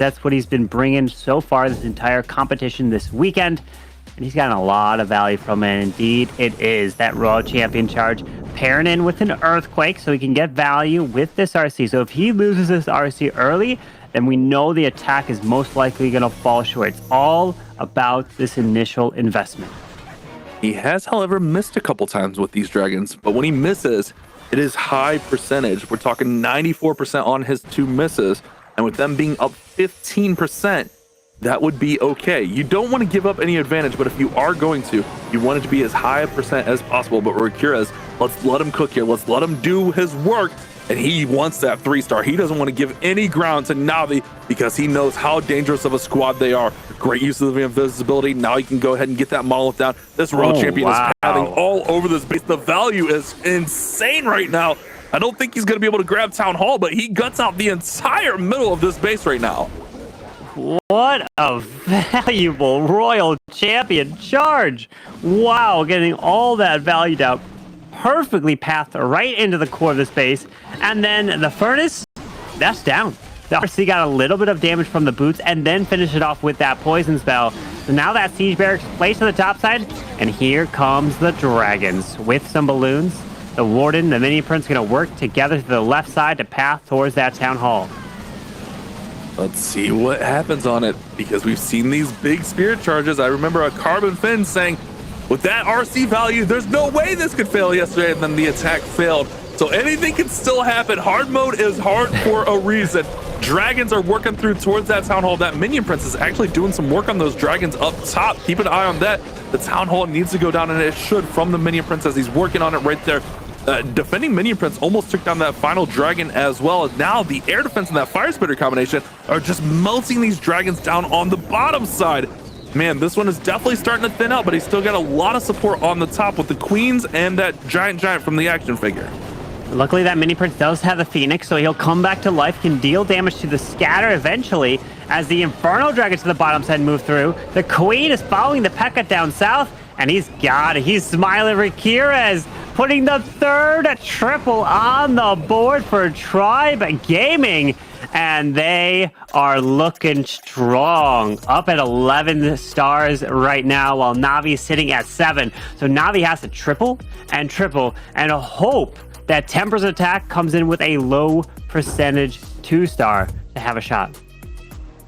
That's what he's been bringing so far this entire competition this weekend. And he's gotten a lot of value from it. Indeed, it is that Royal Champion charge pairing in with an Earthquake so he can get value with this RC. So if he loses this RC early, then we know the attack is most likely going to fall short. It's all about this initial investment. He has, however, missed a couple times with these dragons, but when he misses, it is high percentage. We're talking 94% on his 2 misses, and with them being up 15%, that would be okay. You don't want to give up any advantage, but if you are going to, you want it to be as high a percent as possible. But Riqirez, let's let him cook here. Let's let him do his work. And he wants that 3-star. He doesn't want to give any ground to Navi because he knows how dangerous of a squad they are. Great use of the invisibility. Now he can go ahead and get that monolith down. This Royal Champion is pathing all over this base. The value is insane right now. I don't think he's going to be able to grab Town Hall, but he guts out the entire middle of this base right now. What a valuable Royal Champion charge. Wow, getting all that value down. Perfectly pathed right into the core of the space. And then the furnace, that's down. The RC got a little bit of damage from the boots and then finished it off with that poison spell. So now that siege barracks placed on the top side, and here comes the dragons with some balloons. The warden, the mini prince, gonna work together to the left side to path towards that town hall. Let's see what happens on it, because we've seen these big spirit charges. I remember a Carbon Fin saying, with that RC value, there's no way this could fail yesterday, and then the attack failed. So anything can still happen. Hard mode is hard for a reason. Dragons are working through towards that town hall. That minion prince is actually doing some work on those dragons up top. Keep an eye on that. The town hall needs to go down, and it should, from the minion prince as he's working on it right there. Defending minion prince almost took down that final dragon as well. As now the air defense and that fire spitter combination are just melting these dragons down on the bottom side. Man, this one is definitely starting to thin out, but he's still got a lot of support on the top with the queens and that giant from the action figure. Luckily, that mini prince does have the phoenix, so he'll come back to life, can deal damage to the scatter eventually as the inferno dragons to the bottom side move through. The queen is following the P.E.K.K.A down south, and he's got it. He's smiling. Riqirez putting the 3rd triple on the board for Tribe Gaming. And they are looking strong, up at 11 stars right now, while Navi is sitting at 7. So Navi has to triple and hope that Temper's attack comes in with a low percentage 2-star to have a shot.